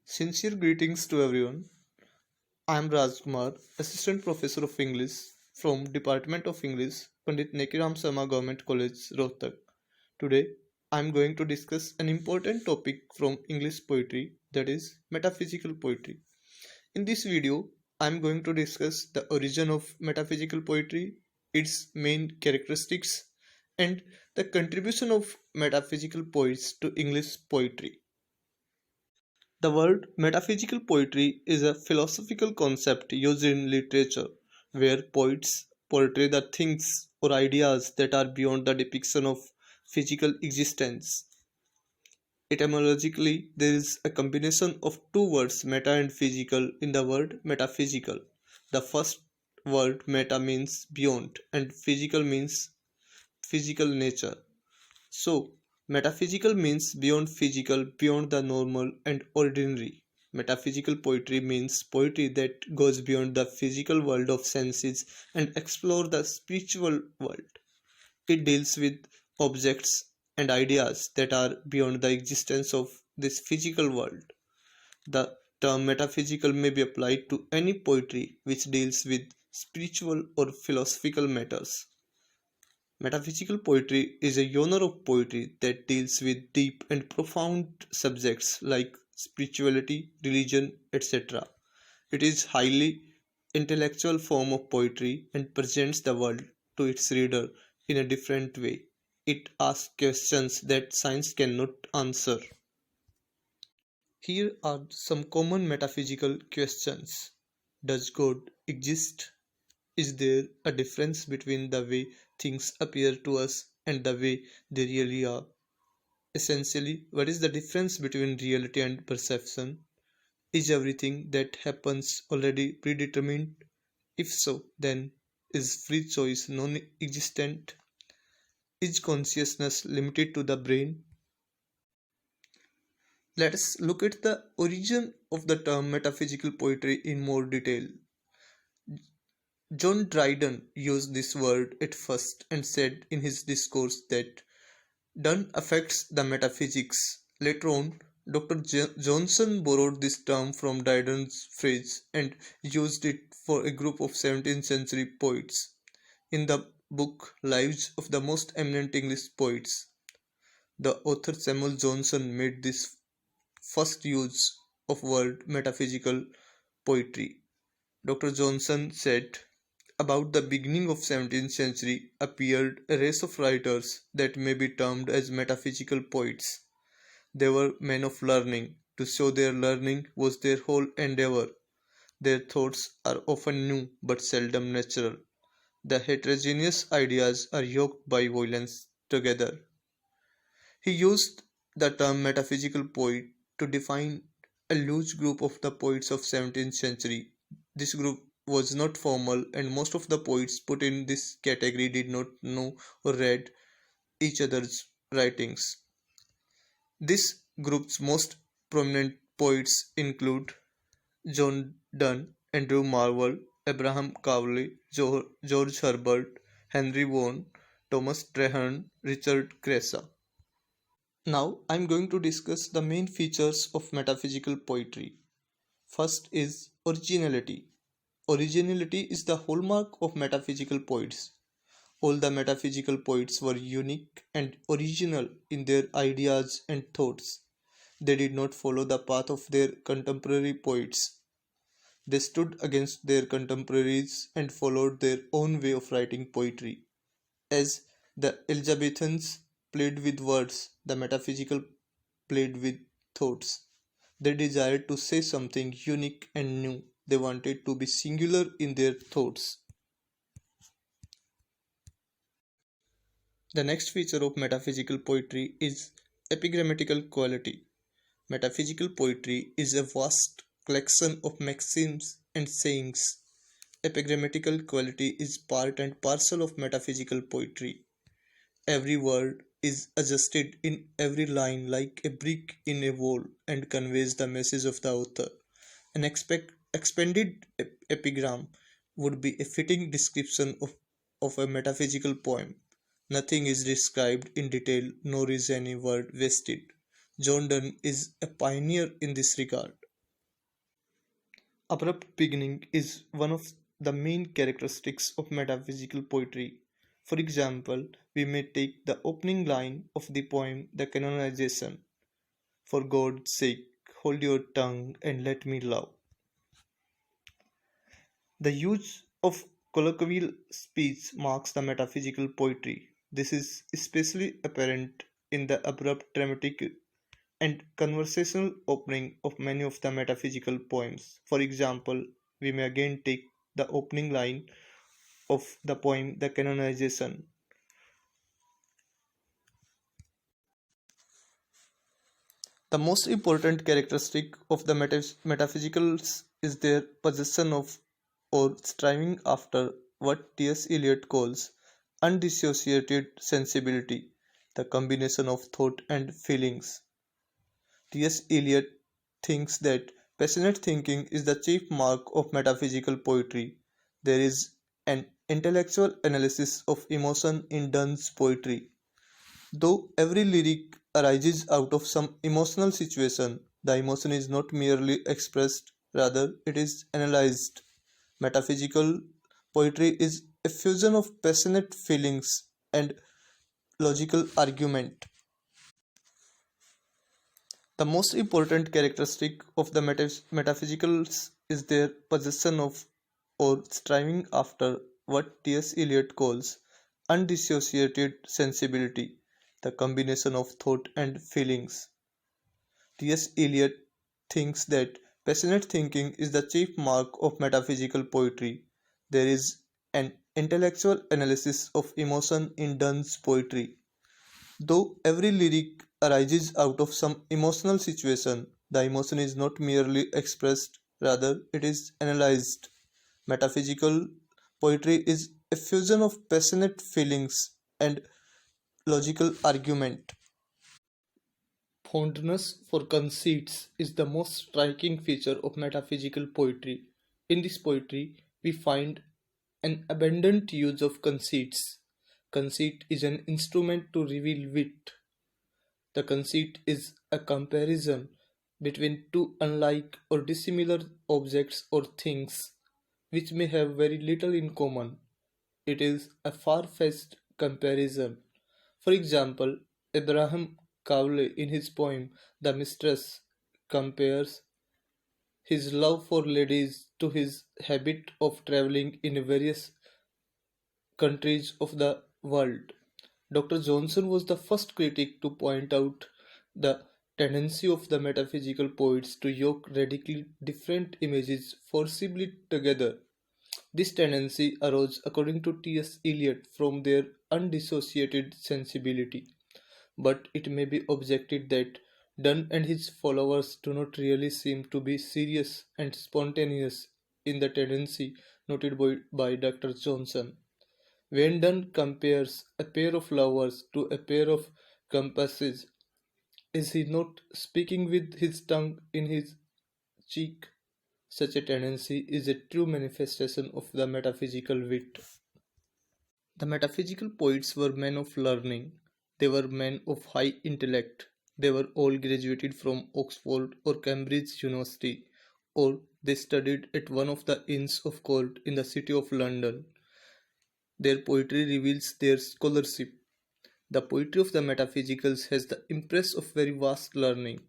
Sincere greetings to everyone. I am Rajkumar, Assistant Professor of English from Department of English, Pandit Nekiram Sharma Government College, Rohtak. Today, I am going to discuss an important topic from English poetry, that is metaphysical poetry. In this video, I am going to discuss the origin of metaphysical poetry, its main characteristics, and the contribution of metaphysical poets to English poetry. The word metaphysical poetry is a philosophical concept used in literature where poets portray the things or ideas that are beyond the depiction of physical existence. Etymologically, there is a combination of two words, meta and physical, in the word metaphysical. The first word, meta, means beyond, and physical means physical nature. So, metaphysical means beyond physical, beyond the normal and ordinary. Metaphysical poetry means poetry that goes beyond the physical world of senses and explore the spiritual world. It deals with objects and ideas that are beyond the existence of this physical world. The term metaphysical may be applied to any poetry which deals with spiritual or philosophical matters. Metaphysical poetry is a genre of poetry that deals with deep and profound subjects like spirituality, religion, etc. It is highly intellectual form of poetry and presents the world to its reader in a different way. It asks questions that science cannot answer. Here are some common metaphysical questions. Does God exist? Is there a difference between the way things appear to us and the way they really are? Essentially, what is the difference between reality and perception? Is everything that happens already predetermined? If so, then is free choice non existent? Is consciousness limited to the brain? Let us look at the origin of the term metaphysical poetry in more detail. John Dryden used this word at first and said in his discourse that Donne affects the metaphysics. Later on, Dr. Johnson borrowed this term from Dryden's phrase and used it for a group of 17th century poets. In the book Lives of the Most Eminent English Poets, the author Samuel Johnson made this first use of word metaphysical poetry. Dr. Johnson said, about the beginning of 17th century appeared a race of writers that may be termed as metaphysical poets. They were men of learning. To show their learning was their whole endeavor. Their thoughts are often new but seldom natural. The heterogeneous ideas are yoked by violence together. He used the term metaphysical poet to define a loose group of the poets of 17th century. This group was not formal and most of the poets put in this category did not know or read each other's writings. This group's most prominent poets include John Donne, Andrew Marvell, Abraham Cowley, George Herbert, Henry Vaughan, Thomas Traherne, Richard Crassus. Now I am going to discuss the main features of metaphysical poetry. First is originality. Originality is the hallmark of metaphysical poets. All the metaphysical poets were unique and original in their ideas and thoughts. They did not follow the path of their contemporary poets. They stood against their contemporaries and followed their own way of writing poetry. As the Elizabethans played with words, the metaphysical played with thoughts. They desired to say something unique and new. They wanted to be singular in their thoughts. The next feature of metaphysical poetry is epigrammatical quality. Metaphysical poetry is a vast collection of maxims and sayings. Epigrammatical quality is part and parcel of metaphysical poetry. Every word is adjusted in every line like a brick in a wall and conveys the message of the author. An expanded epigram would be a fitting description of a metaphysical poem. Nothing is described in detail, nor is any word wasted. John Donne is a pioneer in this regard. Abrupt beginning is one of the main characteristics of metaphysical poetry. For example, we may take the opening line of the poem The Canonization: "For God's sake, hold your tongue and let me love." The use of colloquial speech marks the metaphysical poetry. This is especially apparent in the abrupt, dramatic, and conversational opening of many of the metaphysical poems. For example, we may again take the opening line of the poem The Canonization. The most important characteristic of the metaphysicals is their possession of or striving after what T.S. Eliot calls undissociated sensibility, the combination of thought and feelings. T.S. Eliot thinks that passionate thinking is the chief mark of metaphysical poetry. There is an intellectual analysis of emotion in Donne's poetry. Though every lyric arises out of some emotional situation, the emotion is not merely expressed, rather, it is analyzed. Metaphysical poetry is a fusion of passionate feelings and logical argument. The most important characteristic of the metaphysicals is their possession of or striving after what T.S. Eliot calls undissociated sensibility, the combination of thought and feelings. T.S. Eliot thinks that passionate thinking is the chief mark of metaphysical poetry. There is an intellectual analysis of emotion in Donne's poetry. Though every lyric arises out of some emotional situation, the emotion is not merely expressed, rather, it is analyzed. Metaphysical poetry is a fusion of passionate feelings and logical argument. Fondness for conceits is the most striking feature of metaphysical poetry. In this poetry, we find an abundant use of conceits. Conceit is an instrument to reveal wit. The conceit is a comparison between two unlike or dissimilar objects or things which may have very little in common. It is a far-fetched comparison. For example, Abraham Cowley in his poem The Mistress compares his love for ladies to his habit of traveling in various countries of the world. Dr. Johnson was the first critic to point out the tendency of the metaphysical poets to yoke radically different images forcibly together. This tendency arose, according to T.S. Eliot, from their undissociated sensibility, but it may be objected that Donne and his followers do not really seem to be serious and spontaneous in the tendency noted by Dr. Johnson. When Donne compares a pair of lovers to a pair of compasses, is he not speaking with his tongue in his cheek? Such a tendency is a true manifestation of the metaphysical wit. The metaphysical poets were men of learning. They were men of high intellect. They were all graduated from Oxford or Cambridge University, or they studied at one of the Inns of Court in the city of London. Their poetry reveals their scholarship. The poetry of the metaphysicals has the impress of very vast learning.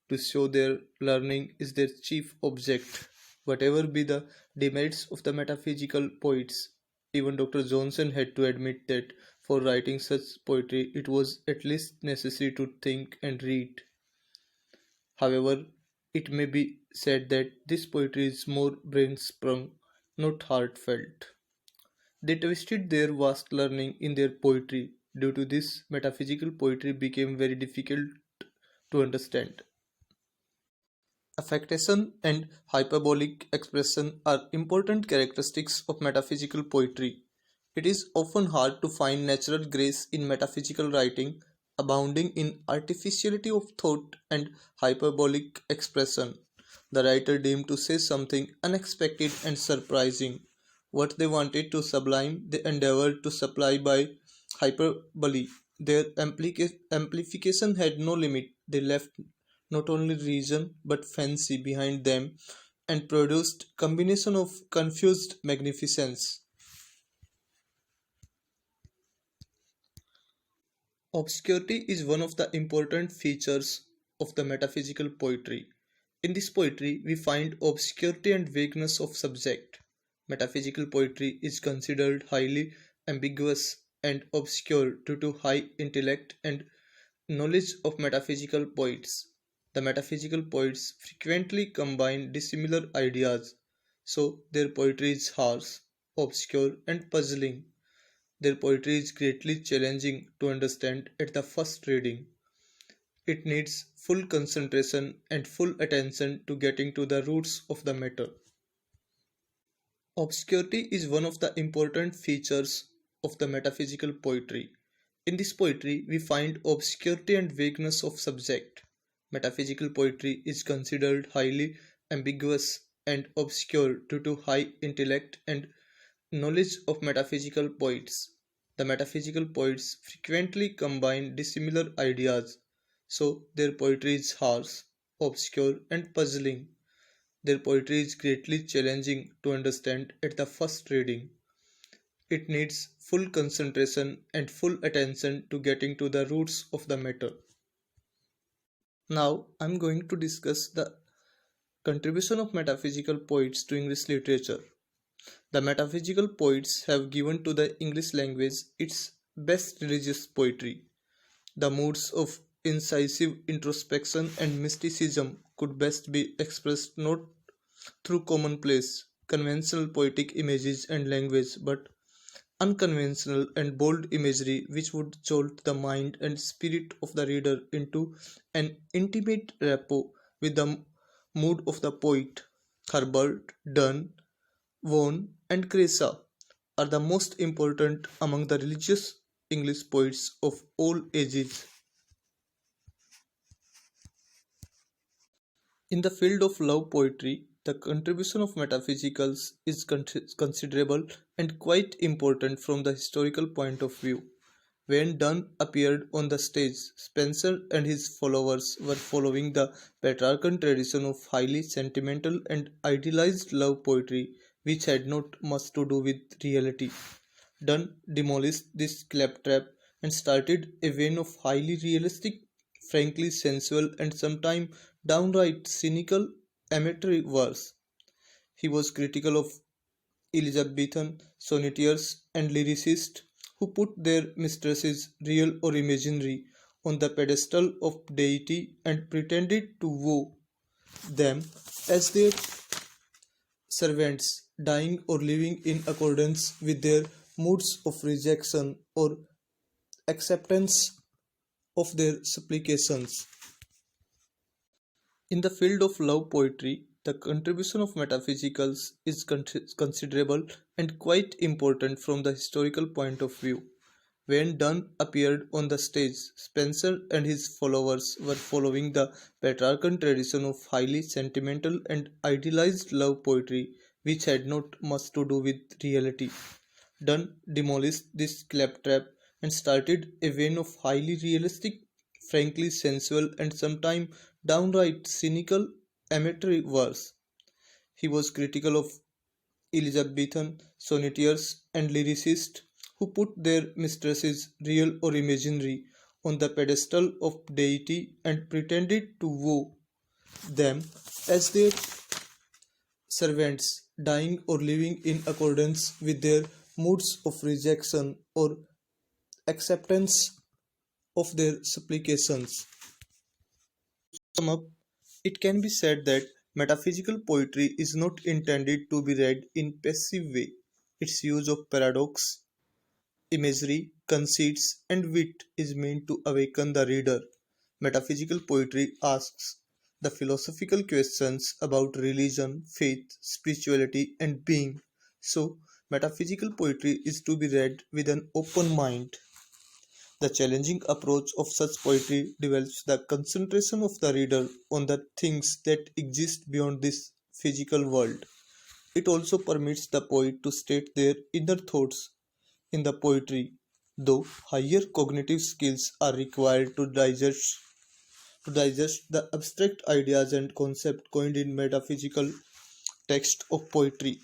To show their learning is their chief object. Whatever be the demerits of the metaphysical poets, even Dr. Johnson had to admit that for writing such poetry it was at least necessary to think and read. However, it may be said that this poetry is more brain sprung, not heartfelt. They twisted their vast learning in their poetry. Due to this, metaphysical poetry became very difficult to understand. Affectation and hyperbolic expression are important characteristics of metaphysical poetry. It is often hard to find natural grace in metaphysical writing, abounding in artificiality of thought and hyperbolic expression. The writer deemed to say something unexpected and surprising. What they wanted to sublime, they endeavored to supply by hyperbole. Their amplification had no limit. They left not only reason but fancy behind them and produced combination of confused magnificence. Obscurity is one of the important features of the metaphysical poetry. In this poetry, we find obscurity and vagueness of subject. Metaphysical poetry is considered highly ambiguous and obscure due to high intellect and knowledge of metaphysical poets. The metaphysical poets frequently combine dissimilar ideas, so their poetry is harsh, obscure, and puzzling. Their poetry is greatly challenging to understand at the first reading. It needs full concentration and full attention to getting to the roots of the matter. Obscurity is one of the important features of the metaphysical poetry. In this poetry, we find obscurity and vagueness of subject. Metaphysical poetry is considered highly ambiguous and obscure due to high intellect and knowledge of metaphysical poets. The metaphysical poets frequently combine dissimilar ideas, so their poetry is harsh, obscure, and puzzling. Their poetry is greatly challenging to understand at the first reading. It needs full concentration and full attention to getting to the roots of the matter. Now, I'm going to discuss the contribution of metaphysical poets to English literature. The metaphysical poets have given to the English language its best religious poetry. The moods of incisive introspection and mysticism could best be expressed not through commonplace, conventional poetic images and language, but unconventional and bold imagery which would jolt the mind and spirit of the reader into an intimate rapport with the mood of the poet. Herbert, Donne, Vaughan, and Cressa are the most important among the religious English poets of all ages. In the field of love poetry, the contribution of metaphysicals is considerable and quite important from the historical point of view. When Donne appeared on the stage, Spenser and his followers were following the Petrarchan tradition of highly sentimental and idealized love poetry, which had not much to do with reality. Donne demolished this claptrap and started a vein of highly realistic, frankly sensual, and sometimes downright cynical amatory verse. He was critical of Elizabethan sonnetteers and lyricists who put their mistresses, real or imaginary, on the pedestal of deity and pretended to woo them as their servants, dying or living in accordance with their moods of rejection or acceptance of their supplications. In the field of love poetry, the contribution of metaphysicals is considerable and quite important from the historical point of view. When Donne appeared on the stage, Spenser and his followers were following the Petrarchan tradition of highly sentimental and idealized love poetry, which had not much to do with reality. Donne demolished this claptrap and started a vein of highly realistic, frankly sensual, and sometimes downright cynical amatory verse. He was critical of Elizabethan sonnetteers and lyricists who put their mistresses, real or imaginary, on the pedestal of deity and pretended to woo them as their servants, dying or living in accordance with their moods of rejection or acceptance of their supplications. To sum up, it can be said that metaphysical poetry is not intended to be read in passive way. Its use of paradox, imagery, conceits, and wit is meant to awaken the reader. Metaphysical poetry asks the philosophical questions about religion, faith, spirituality, and being. So, metaphysical poetry is to be read with an open mind. The challenging approach of such poetry develops the concentration of the reader on the things that exist beyond this physical world. It also permits the poet to state their inner thoughts in the poetry, though higher cognitive skills are required to digest the abstract ideas and concepts coined in metaphysical text of poetry.